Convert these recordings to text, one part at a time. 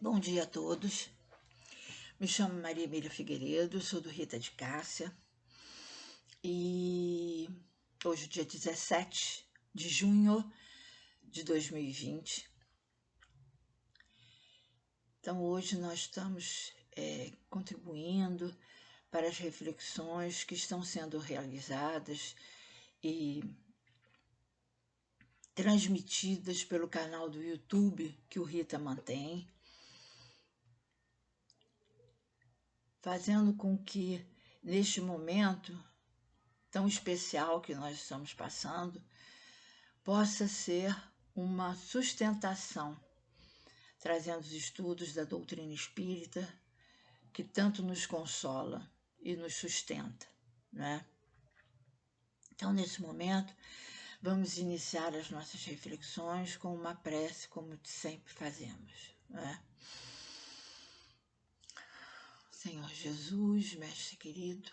Bom dia a todos. Me chamo Maria Emília Figueiredo, sou do Rita de Cássia e hoje, dia 17 de junho de 2020. Então, hoje nós estamos contribuindo para as reflexões que estão sendo realizadas e transmitidas pelo canal do YouTube que o Rita mantém, fazendo com que, neste momento tão especial que nós estamos passando, possa ser uma sustentação, trazendo os estudos da doutrina espírita, que tanto nos consola e nos sustenta, né? Então, nesse momento, vamos iniciar as nossas reflexões com uma prece, como sempre fazemos, né? Senhor Jesus, Mestre querido,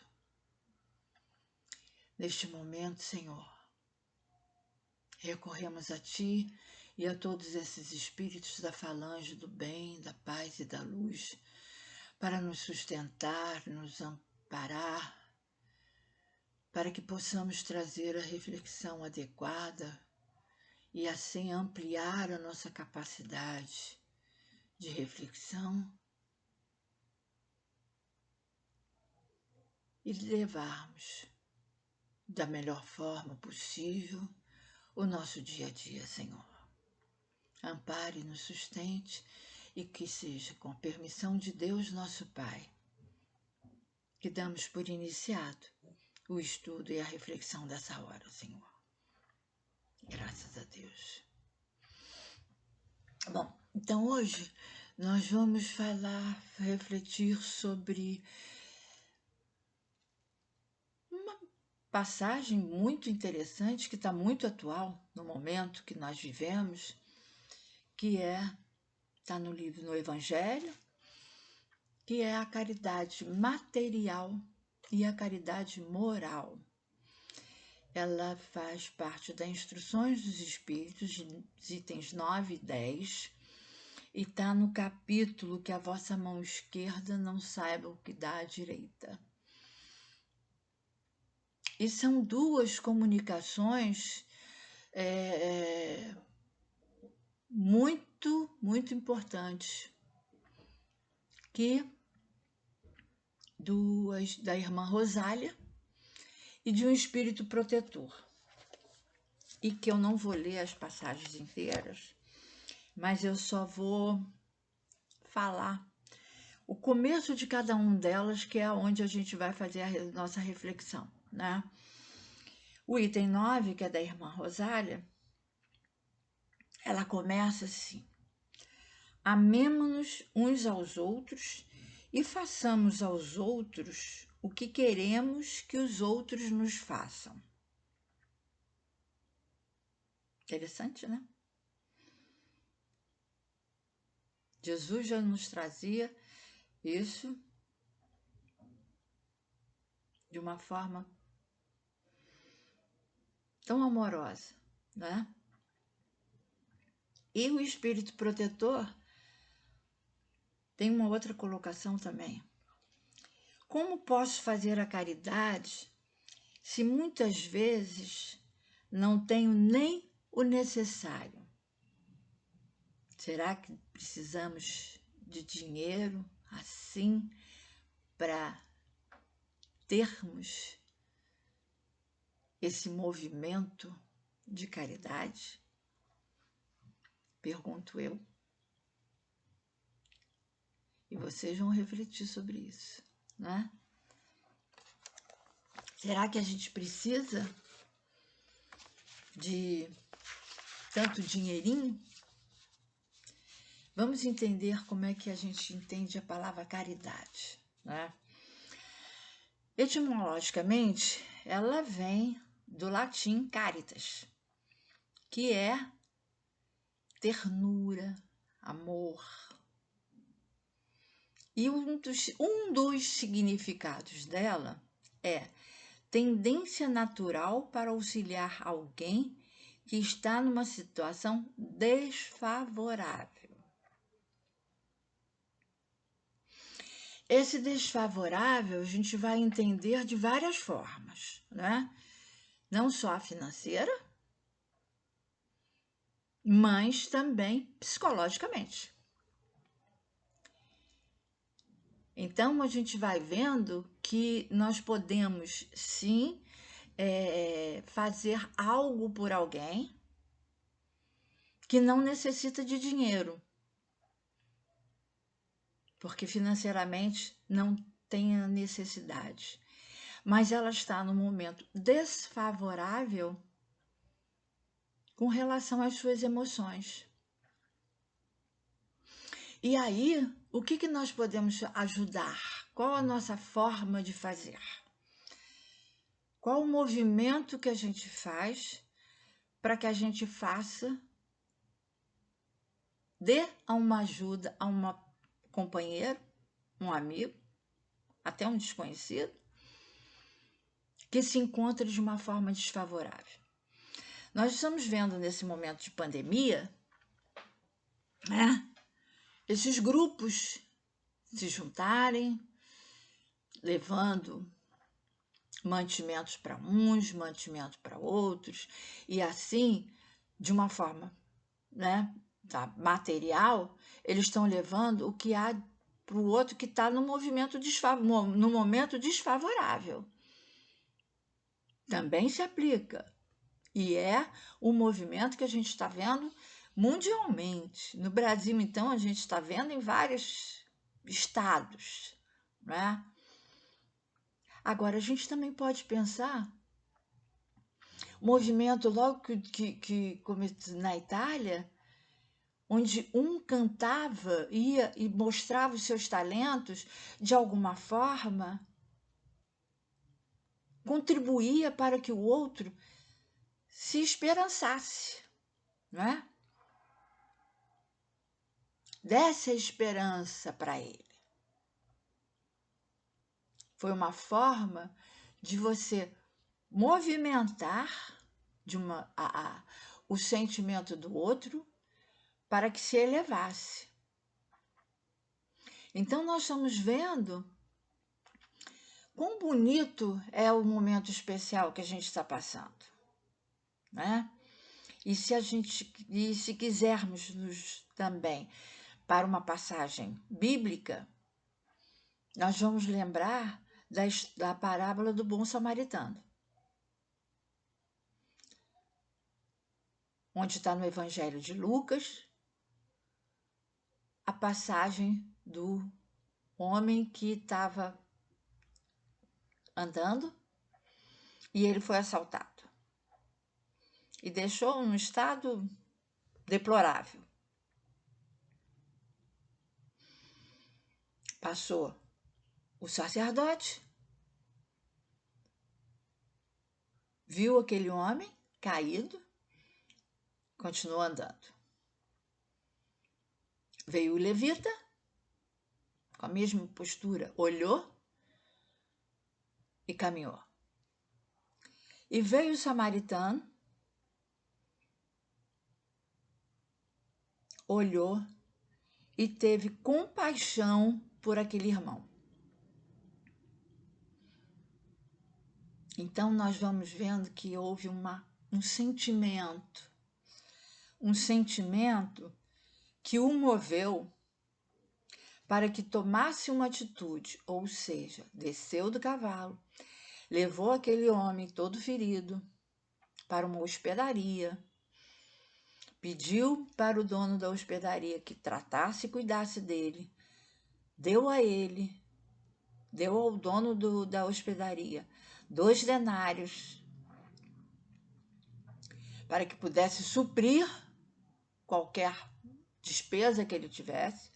neste momento, Senhor, recorremos a Ti e a todos esses espíritos da falange do bem, da paz e da luz, para nos sustentar, nos amparar, para que possamos trazer a reflexão adequada e assim ampliar a nossa capacidade de reflexão e levarmos da melhor forma possível o nosso dia a dia, Senhor. Ampare, nos sustente e que seja com permissão de Deus, nosso Pai, que damos por iniciado o estudo e a reflexão dessa hora, Senhor. Graças a Deus. Bom, então hoje nós vamos refletir sobre uma passagem muito interessante que está muito atual no momento que nós vivemos, que está no livro, no Evangelho, que é a caridade material e a caridade moral. Ela faz parte das Instruções dos Espíritos, itens 9 e 10, e está no capítulo que a vossa mão esquerda não saiba o que dá à direita. E são duas comunicações muito importantes, da irmã Rosália e de um espírito protetor, e que eu não vou ler as passagens inteiras, mas eu só vou falar o começo de cada uma delas, que é onde a gente vai fazer a nossa reflexão, né? O item 9, que é da irmã Rosália, ela começa assim: amemo-nos uns aos outros e façamos aos outros o que queremos que os outros nos façam. Interessante, né? Jesus já nos trazia isso de uma forma tão amorosa, né? E o espírito protetor tem uma outra colocação também. Como posso fazer a caridade se muitas vezes não tenho nem o necessário? Será que precisamos de dinheiro assim para termos esse movimento de caridade? Pergunto eu. E vocês vão refletir sobre isso, né? Será que a gente precisa de tanto dinheirinho? Vamos entender como é que a gente entende a palavra caridade, né? Etimologicamente, ela vem do latim caritas, que é ternura, amor. E um dos significados dela é tendência natural para auxiliar alguém que está numa situação desfavorável. Esse desfavorável a gente vai entender de várias formas, né? Não só a financeira, mas também psicologicamente. Então, a gente vai vendo que nós podemos, sim, fazer algo por alguém que não necessita de dinheiro, porque financeiramente não tem a necessidade, mas ela está num momento desfavorável com relação às suas emoções. E aí, o que nós podemos ajudar? Qual a nossa forma de fazer? Qual o movimento que a gente faz para que a gente faça, dê uma ajuda a uma companheiro, um amigo, até um desconhecido, que se encontre de uma forma desfavorável. Nós estamos vendo nesse momento de pandemia, né, esses grupos se juntarem, levando mantimentos para uns, mantimentos para outros, e assim, de uma forma, né, material, eles estão levando o que há para o outro que está no momento desfavorável. Também se aplica. E é um movimento que a gente está vendo mundialmente. No Brasil, então, a gente está vendo em vários estados, né? Agora, a gente também pode pensar, o movimento logo que começou na Itália, onde um cantava, ia e mostrava os seus talentos, de alguma forma, contribuía para que o outro se esperançasse, não é? Desse a esperança para ele. Foi uma forma de você movimentar o sentimento do outro para que se elevasse. Então, nós estamos vendo quão bonito é o momento especial que a gente está passando, né? E se quisermos também para uma passagem bíblica, nós vamos lembrar da parábola do bom samaritano, onde está no Evangelho de Lucas, a passagem do homem que estava andando e ele foi assaltado e deixou um estado deplorável. Passou o sacerdote, viu aquele homem caído, continuou andando. Veio o levita, com a mesma postura, olhou e caminhou. E veio o samaritano, olhou e teve compaixão por aquele irmão. Então, nós vamos vendo que houve um sentimento que o moveu para que tomasse uma atitude, ou seja, desceu do cavalo, levou aquele homem todo ferido para uma hospedaria, pediu para o dono da hospedaria que tratasse e cuidasse dele, deu ao dono da hospedaria 2 denários para que pudesse suprir qualquer despesa que ele tivesse,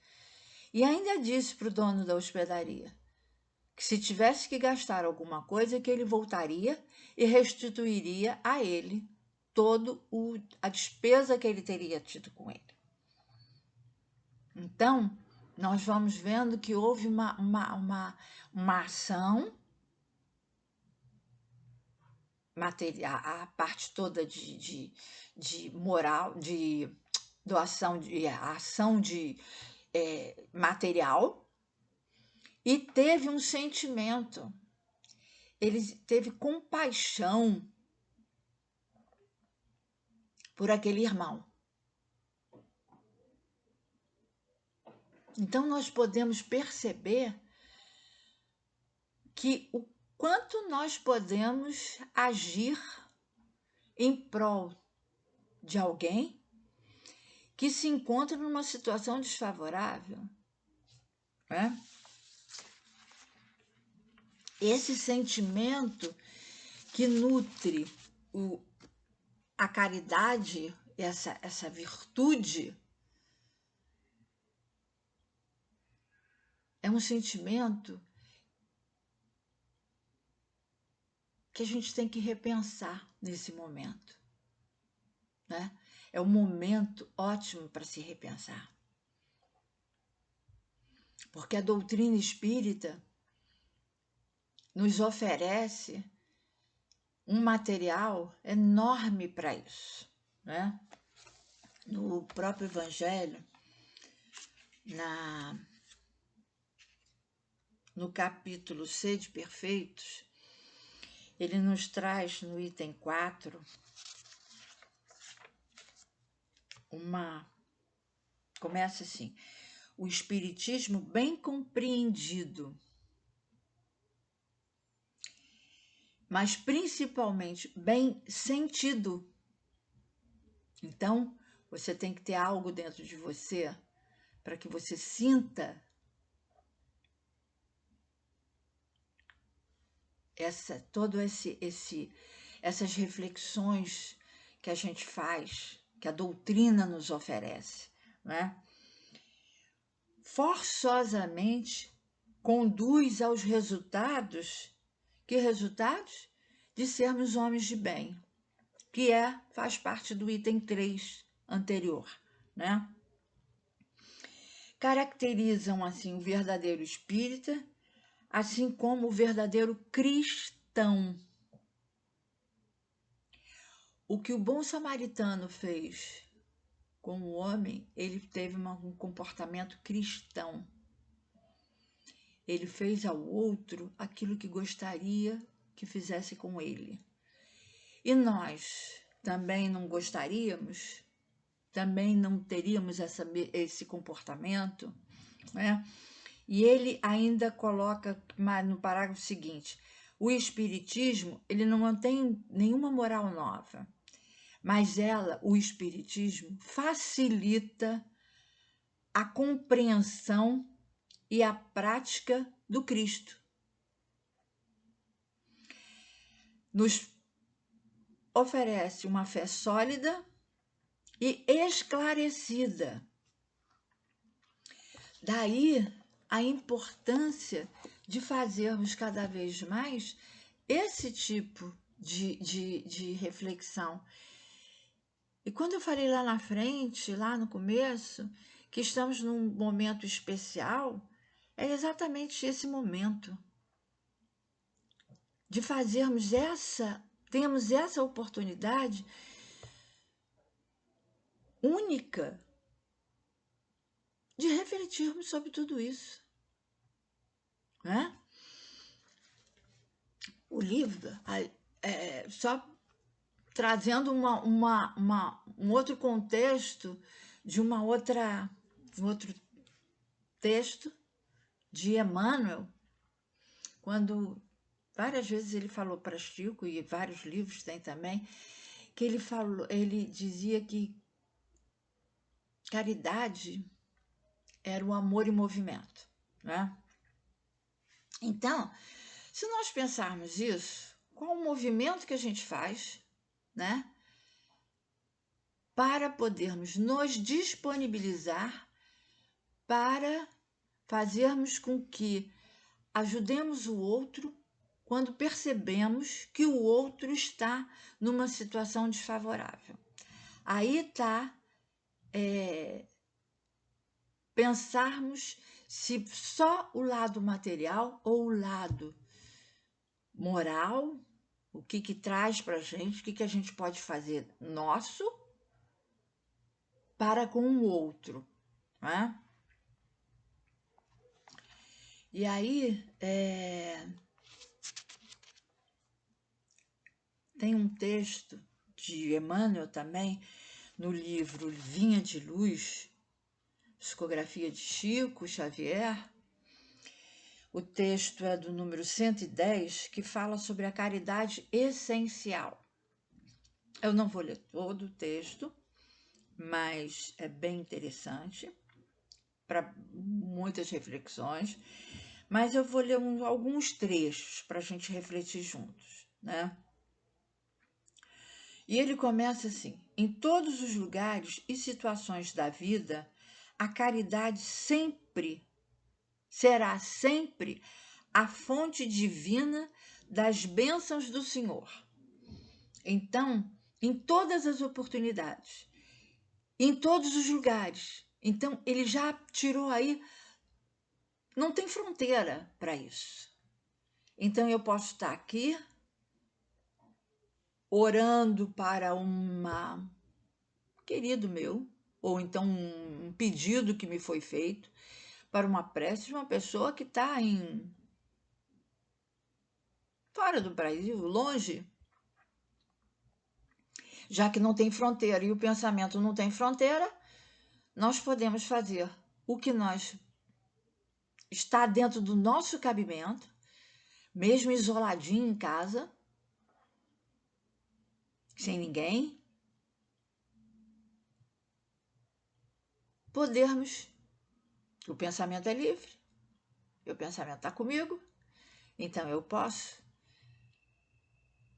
e ainda disse para o dono da hospedaria que se tivesse que gastar alguma coisa, que ele voltaria e restituiria a ele toda a despesa que ele teria tido com ele. Então, nós vamos vendo que houve uma ação material, a parte toda de moral, de doação, de ação de material, e teve um sentimento. Ele teve compaixão por aquele irmão. Então, nós podemos perceber que o quanto nós podemos agir em prol de alguém que se encontra numa situação desfavorável, né? Esse sentimento que nutre a caridade, essa virtude, é um sentimento que a gente tem que repensar nesse momento, né? É um momento ótimo para se repensar. Porque a doutrina espírita nos oferece um material enorme para isso, né? No próprio Evangelho, no capítulo Sede Perfeitos, ele nos traz no item 4 começa assim: o Espiritismo bem compreendido, mas principalmente bem sentido. Então, você tem que ter algo dentro de você para que você sinta essas reflexões que a gente faz, que a doutrina nos oferece, né? Forçosamente conduz aos resultados. Que resultados? De sermos homens de bem, que faz parte do item 3 anterior, né? Caracterizam assim o verdadeiro espírita, assim como o verdadeiro cristão. O que o bom samaritano fez com o homem, ele teve um comportamento cristão. Ele fez ao outro aquilo que gostaria que fizesse com ele. E nós também não gostaríamos, também não teríamos esse comportamento, né? E ele ainda coloca no parágrafo seguinte: o Espiritismo, ele não mantém nenhuma moral nova, mas o Espiritismo facilita a compreensão e a prática do Cristo. Nos oferece uma fé sólida e esclarecida. Daí a importância de fazermos cada vez mais esse tipo de reflexão. E quando eu falei lá na frente, lá no começo, que estamos num momento especial, é exatamente esse momento de fazermos temos essa oportunidade única de refletirmos sobre tudo isso, né? O livro, só trazendo um outro contexto de um outro texto de Emmanuel, quando várias vezes ele falou para Chico, e vários livros tem também, que ele dizia que caridade era o amor em movimento, né? Então, se nós pensarmos isso, qual o movimento que a gente faz, né, para podermos nos disponibilizar para fazermos com que ajudemos o outro quando percebemos que o outro está numa situação desfavorável. Aí está pensarmos se só o lado material ou o lado moral, o que traz para a gente, o que a gente pode fazer nosso para com o outro, né? E aí, tem um texto de Emmanuel também, no livro Vinha de Luz, psicografia de Chico Xavier. O texto é do número 110, que fala sobre a caridade essencial. Eu não vou ler todo o texto, mas é bem interessante para muitas reflexões. Mas eu vou ler alguns trechos para a gente refletir juntos, né? E ele começa assim: em todos os lugares e situações da vida, a caridade será sempre a fonte divina das bênçãos do Senhor. Então, em todas as oportunidades, em todos os lugares. Então, ele já tirou aí, não tem fronteira para isso. Então, eu posso estar aqui orando para querido meu, ou então um pedido que me foi feito, para uma prece de uma pessoa que está fora do Brasil, longe, já que não tem fronteira e o pensamento não tem fronteira, nós podemos fazer o que está dentro do nosso cabimento, mesmo isoladinho em casa, sem ninguém, podermos. O pensamento é livre, o pensamento está comigo, então eu posso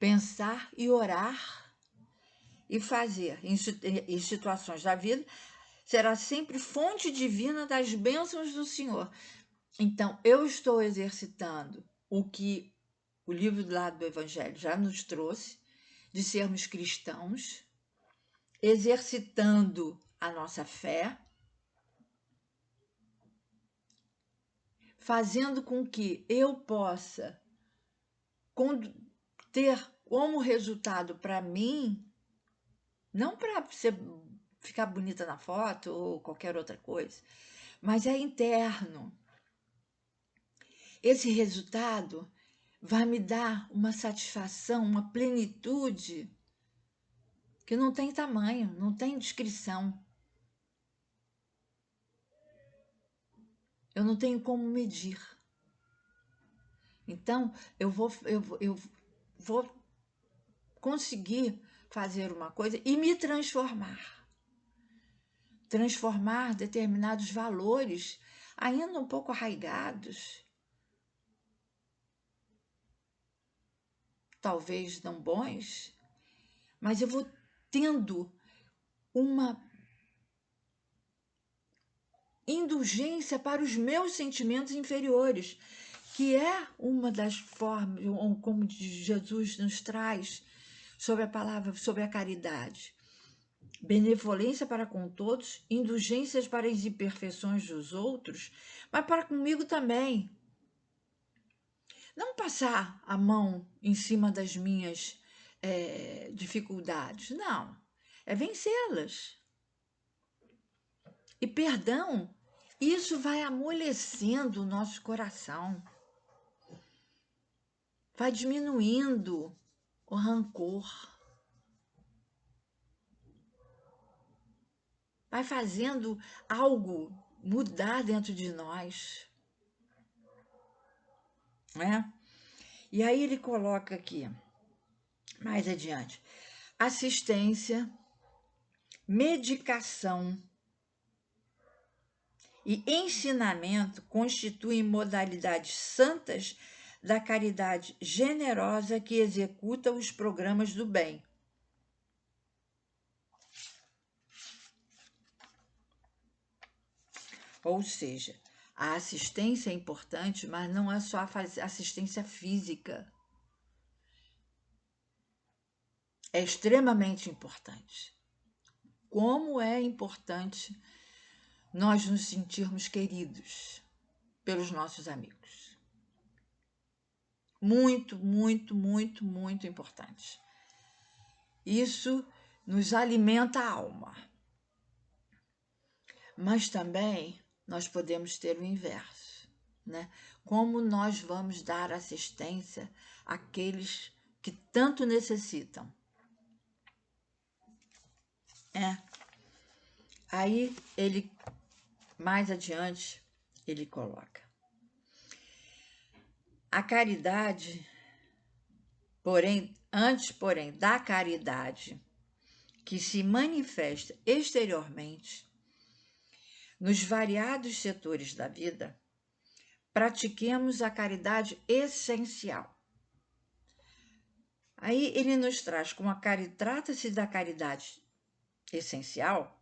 pensar e orar e fazer em situações da vida, será sempre fonte divina das bênçãos do Senhor. Então, eu estou exercitando o que o livro do Evangelho já nos trouxe, de sermos cristãos, exercitando a nossa fé, fazendo com que eu possa ter como resultado para mim, não para ficar bonita na foto ou qualquer outra coisa, mas é interno. Esse resultado vai me dar uma satisfação, uma plenitude que não tem tamanho, não tem descrição. Eu não tenho como medir. Então, eu vou conseguir fazer uma coisa e me transformar. Transformar determinados valores ainda um pouco arraigados, talvez não bons, mas eu vou tendo uma indulgência para os meus sentimentos inferiores, que é uma das formas, como Jesus nos traz sobre a palavra, sobre a caridade. Benevolência para com todos, indulgências para as imperfeições dos outros, mas para comigo também. Não passar a mão em cima das minhas dificuldades, não. É vencê-las. E perdão, isso vai amolecendo o nosso coração. Vai diminuindo o rancor. Vai fazendo algo mudar dentro de nós. Né? E aí ele coloca aqui, mais adiante, assistência, medicação e ensinamento constituem modalidades santas da caridade generosa que executa os programas do bem. Ou seja, a assistência é importante, mas não é só a assistência física. É extremamente importante. Como é importante nós nos sentirmos queridos pelos nossos amigos. Muito, muito, muito, muito importante. Isso nos alimenta a alma. Mas também nós podemos ter o inverso, né? Como nós vamos dar assistência àqueles que tanto necessitam. Aí ele, mais adiante, ele coloca: a caridade, porém, da caridade que se manifesta exteriormente nos variados setores da vida, pratiquemos a caridade essencial. Aí ele nos traz como trata-se da caridade essencial,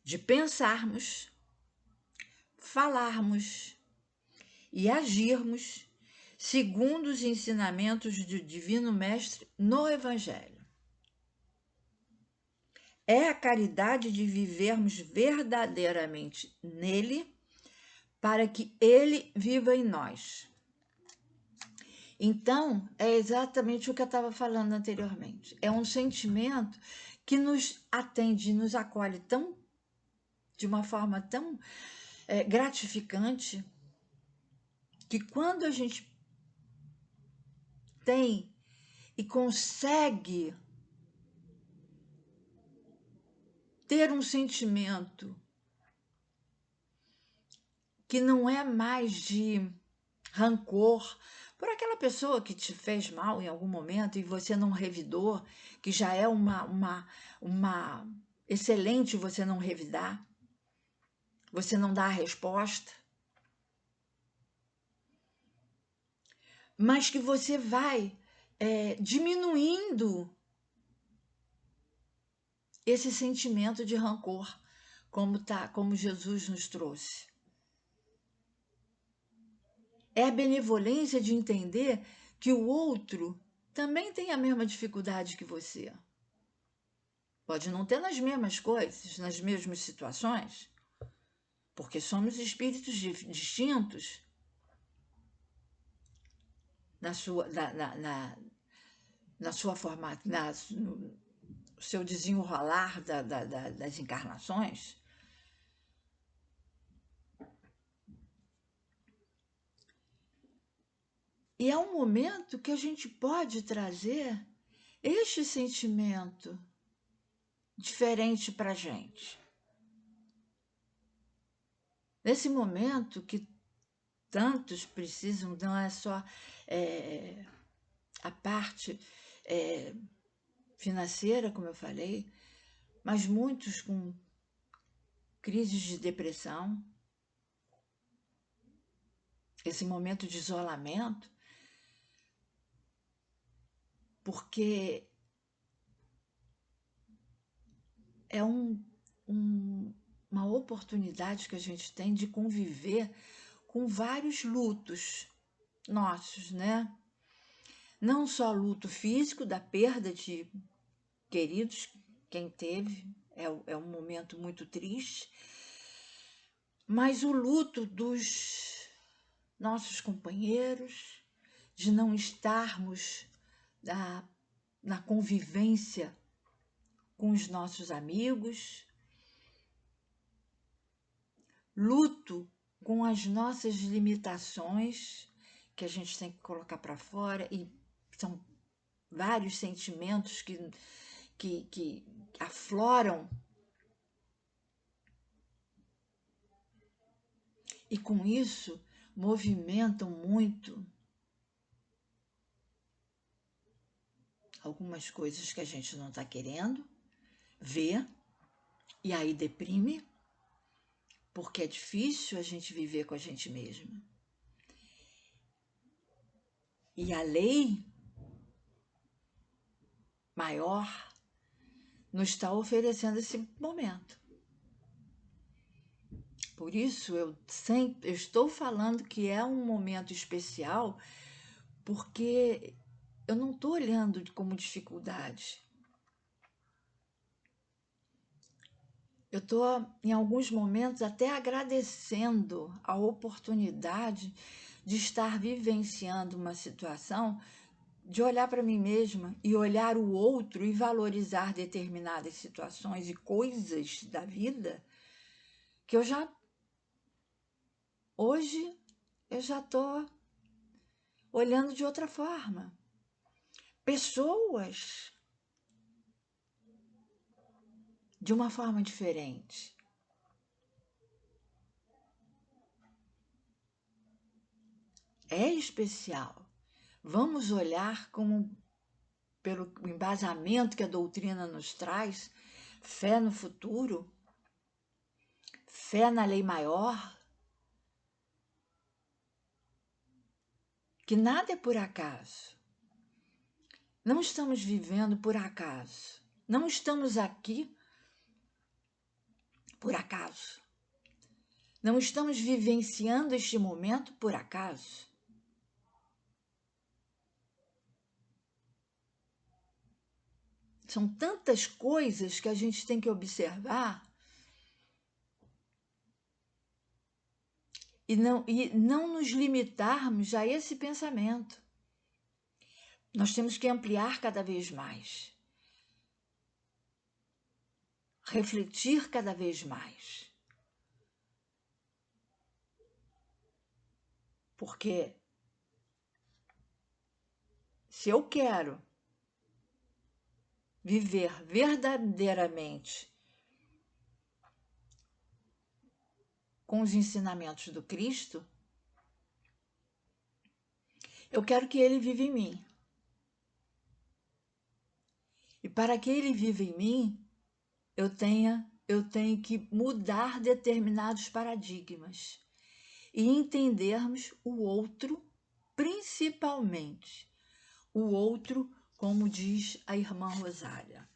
de pensarmos, falarmos e agirmos segundo os ensinamentos do Divino Mestre no Evangelho. É a caridade de vivermos verdadeiramente nele, para que ele viva em nós. Então, é exatamente o que eu estava falando anteriormente. É um sentimento que nos atende, nos acolhe de uma forma tão gratificante, que quando a gente tem e consegue ter um sentimento que não é mais de rancor por aquela pessoa que te fez mal em algum momento e você não revidou, que já é uma excelente você não revidar, você não dá a resposta, mas que você vai diminuindo esse sentimento de rancor, como Jesus nos trouxe. É a benevolência de entender que o outro também tem a mesma dificuldade que você. Pode não ter nas mesmas coisas, nas mesmas situações, porque somos espíritos distintos na sua forma, no seu desenrolar das encarnações. E é um momento que a gente pode trazer este sentimento diferente para a gente. Nesse momento que tantos precisam, não é só a parte financeira, como eu falei, mas muitos com crises de depressão, esse momento de isolamento, porque é uma oportunidade que a gente tem de conviver com vários lutos nossos, né? Não só luto físico, da perda de queridos, quem teve, é um momento muito triste, mas o luto dos nossos companheiros, de não estarmos na convivência com os nossos amigos, luto com as nossas limitações, que a gente tem que colocar para fora, e são vários sentimentos que afloram, e com isso movimentam muito algumas coisas que a gente não está querendo ver, e aí deprime, porque é difícil a gente viver com a gente mesma. E a lei maior nos está oferecendo esse momento. Por isso eu estou falando que é um momento especial, porque eu não estou olhando como dificuldade. Eu estou, em alguns momentos, até agradecendo a oportunidade de estar vivenciando uma situação, de olhar para mim mesma e olhar o outro e valorizar determinadas situações e coisas da vida que eu já Hoje eu já estou olhando de outra forma. Pessoas de uma forma diferente. É especial. Vamos olhar como, pelo embasamento que a doutrina nos traz, fé no futuro, fé na lei maior, que nada é por acaso. Não estamos vivendo por acaso. Não estamos aqui por acaso. Não estamos vivenciando este momento por acaso. São tantas coisas que a gente tem que observar e não nos limitarmos a esse pensamento. Nós temos que ampliar cada vez mais. Refletir cada vez mais. Porque se eu quero viver verdadeiramente com os ensinamentos do Cristo, eu quero que Ele viva em mim. E para que Ele viva em mim, eu tenho que mudar determinados paradigmas e entendermos o outro, principalmente o outro, como diz a irmã Rosália.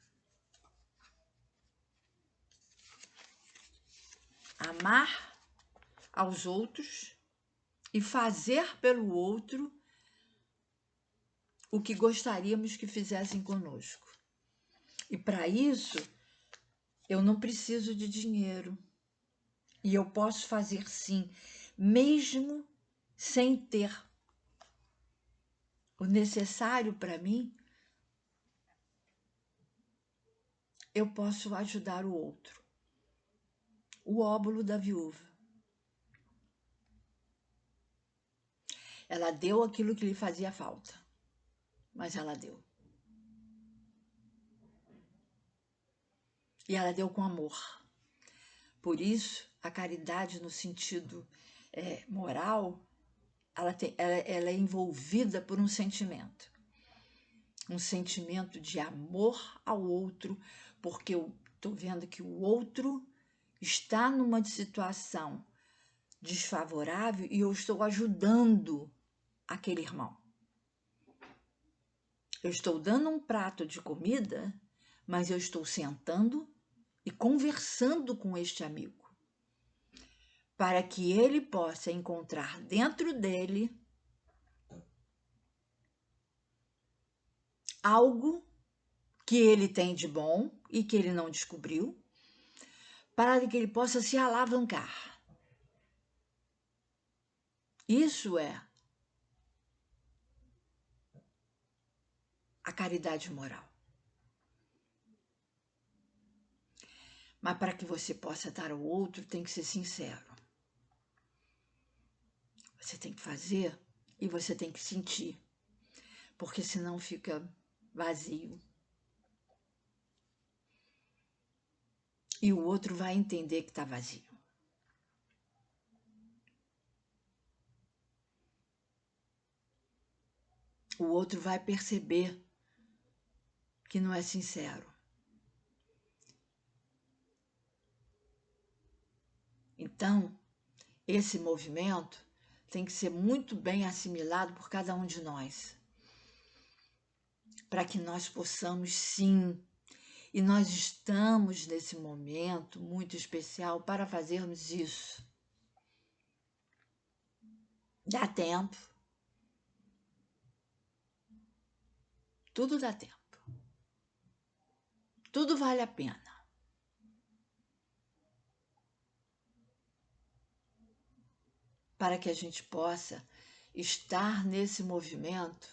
Amar aos outros e fazer pelo outro o que gostaríamos que fizessem conosco. E para isso, eu não preciso de dinheiro. E eu posso fazer sim, mesmo sem ter o necessário para mim, eu posso ajudar o outro. O óbolo da viúva. Ela deu aquilo que lhe fazia falta, mas ela deu. E ela deu com amor. Por isso, a caridade no sentido moral, ela é envolvida por um sentimento de amor ao outro, porque eu estou vendo que o outro está numa situação desfavorável e eu estou ajudando aquele irmão. Eu estou dando um prato de comida, mas eu estou sentando e conversando com este amigo, para que ele possa encontrar dentro dele algo que ele tem de bom e que ele não descobriu, para que ele possa se alavancar. Isso é a caridade moral. Mas para que você possa dar ao outro, tem que ser sincero. Você tem que fazer e você tem que sentir, porque senão fica vazio. E o outro vai entender que está vazio. O outro vai perceber que não é sincero. Então, esse movimento tem que ser muito bem assimilado por cada um de nós, para que nós possamos sim, e nós estamos nesse momento muito especial para fazermos isso. Dá tempo. Tudo dá tempo. Tudo vale a pena. Para que a gente possa estar nesse movimento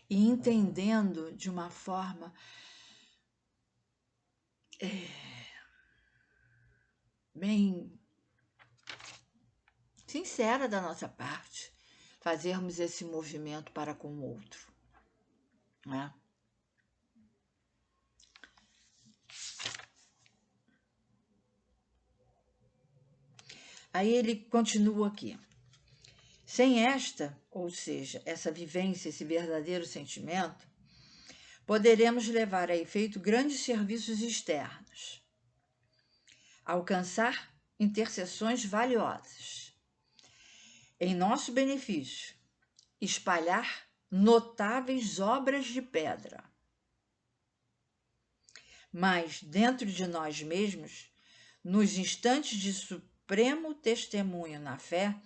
e entendendo de uma forma bem sincera da nossa parte, fazermos esse movimento para com o outro, né? Aí ele continua aqui. Sem esta, ou seja, essa vivência, esse verdadeiro sentimento, poderemos levar a efeito grandes serviços externos, alcançar intercessões valiosas em nosso benefício, espalhar notáveis obras de pedra. Mas dentro de nós mesmos, nos instantes de supremo testemunho na fé,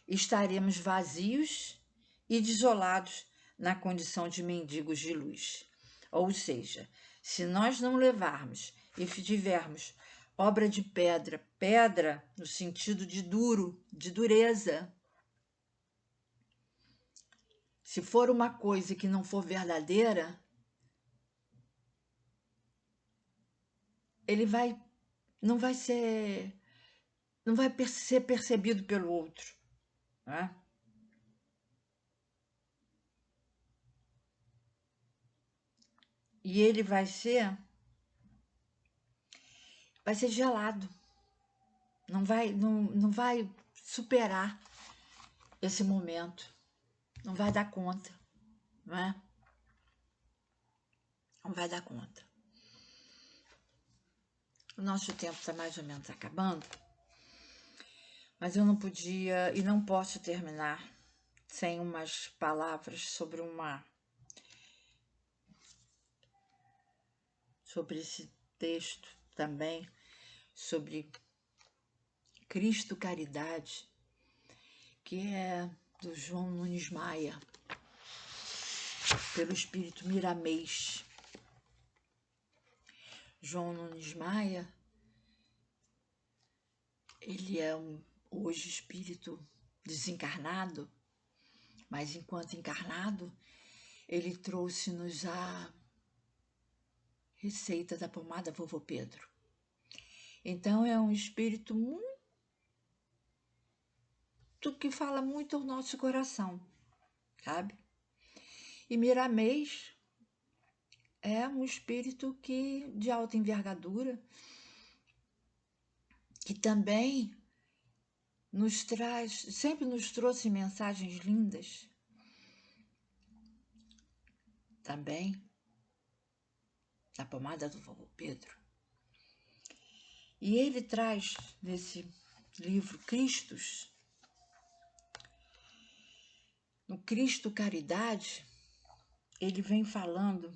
estaremos vazios e desolados na condição de mendigos de luz. Ou seja, se nós não levarmos e tivermos obra de pedra, pedra no sentido de duro, de dureza, se for uma coisa que não for verdadeira, ele não vai ser percebido pelo outro, né? E ele vai ser gelado, não vai superar esse momento, não vai dar conta, não é? Não vai dar conta. O nosso tempo está mais ou menos acabando, mas eu não podia e não posso terminar sem umas palavras sobre esse texto também, sobre Cristo Caridade, que é do João Nunes Maia, pelo espírito Miramês. João Nunes Maia, ele é hoje espírito desencarnado, mas enquanto encarnado, ele trouxe-nos a receita da pomada Vovô Pedro. Então é um espírito muito que fala muito ao nosso coração, sabe? E Miramês é um espírito de alta envergadura, que também sempre nos trouxe mensagens lindas, também da pomada do Vovô Pedro. E ele traz nesse livro Cristos, no Cristo Caridade, ele vem falando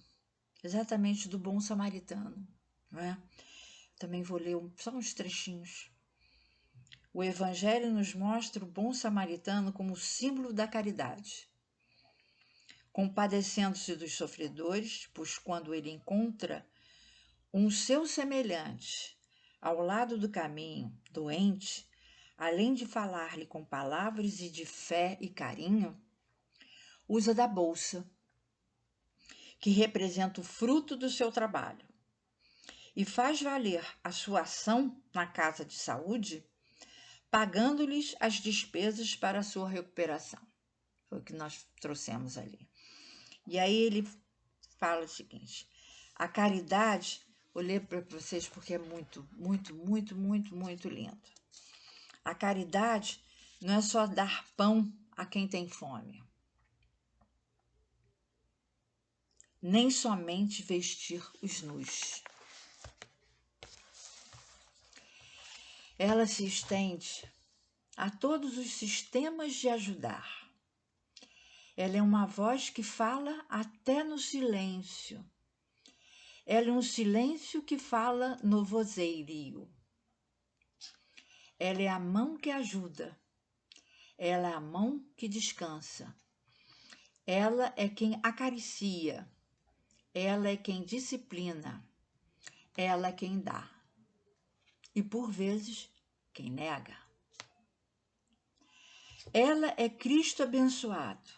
exatamente do bom samaritano, não é? Também vou ler só uns trechinhos. O Evangelho nos mostra o bom samaritano como símbolo da caridade, compadecendo-se dos sofredores, pois quando ele encontra um seu semelhante ao lado do caminho, doente, além de falar-lhe com palavras e de fé e carinho, usa da bolsa, que representa o fruto do seu trabalho, e faz valer a sua ação na casa de saúde, pagando-lhes as despesas para a sua recuperação. Foi o que nós trouxemos ali. E aí ele fala o seguinte: a caridade, vou ler para vocês porque é muito, muito, muito, muito, muito lindo. A caridade não é só dar pão a quem tem fome, nem somente vestir os nus. Ela se estende a todos os sistemas de ajudar. Ela é uma voz que fala até no silêncio. Ela é um silêncio que fala no vozerio. Ela é a mão que ajuda. Ela é a mão que descansa. Ela é quem acaricia. Ela é quem disciplina. Ela é quem dá. E, por vezes, quem nega. Ela é Cristo abençoado.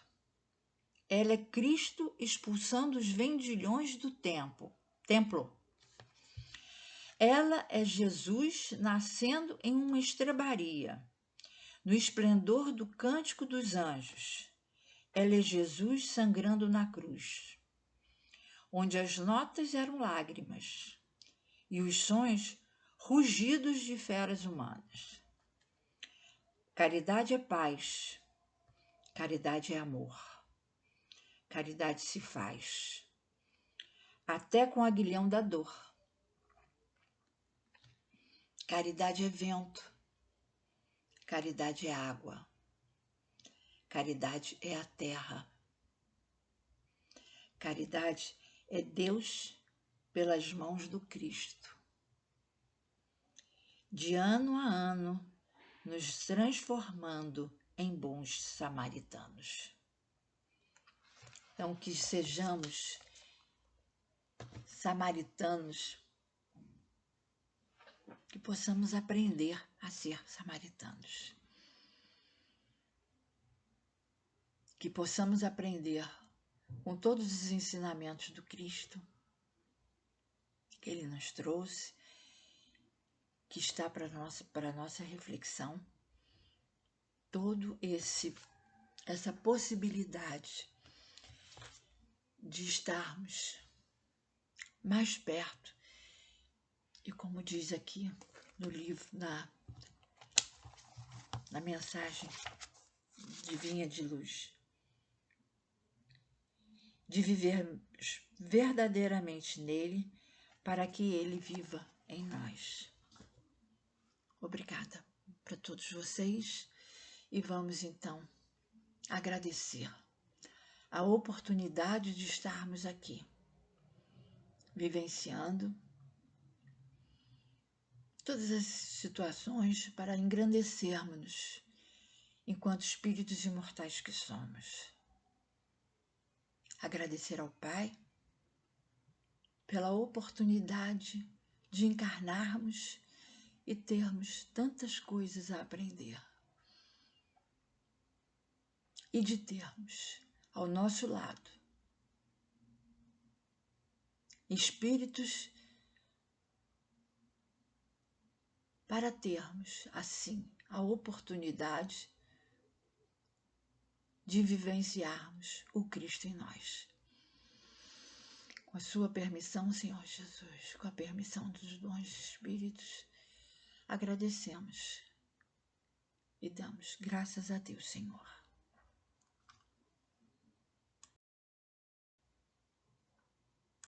Ela é Cristo expulsando os vendilhões do templo. Ela é Jesus nascendo em uma estrebaria, no esplendor do cântico dos anjos. Ela é Jesus sangrando na cruz, onde as notas eram lágrimas e os sons rugidos de feras humanas. Caridade é paz, caridade é amor, caridade se faz, até com o aguilhão da dor. Caridade é vento, caridade é água, caridade é a terra. Caridade é Deus pelas mãos do Cristo. De ano a ano, nos transformando em bons samaritanos. Então, que sejamos samaritanos, que possamos aprender a ser samaritanos. Que possamos aprender com todos os ensinamentos do Cristo que Ele nos trouxe, que está para a nossa reflexão, essa possibilidade de estarmos mais perto. E como diz aqui no livro, na mensagem Divina de Luz, de vivermos verdadeiramente nele, para que ele viva em nós. Obrigada para todos vocês e vamos então agradecer a oportunidade de estarmos aqui, vivenciando todas as situações para engrandecermos-nos enquanto espíritos imortais que somos. Agradecer ao Pai pela oportunidade de encarnarmos e termos tantas coisas a aprender. E de termos ao nosso lado espíritos para termos, assim, a oportunidade de vivenciarmos o Cristo em nós. Com a sua permissão, Senhor Jesus, com a permissão dos bons espíritos, agradecemos e damos graças a Deus, Senhor.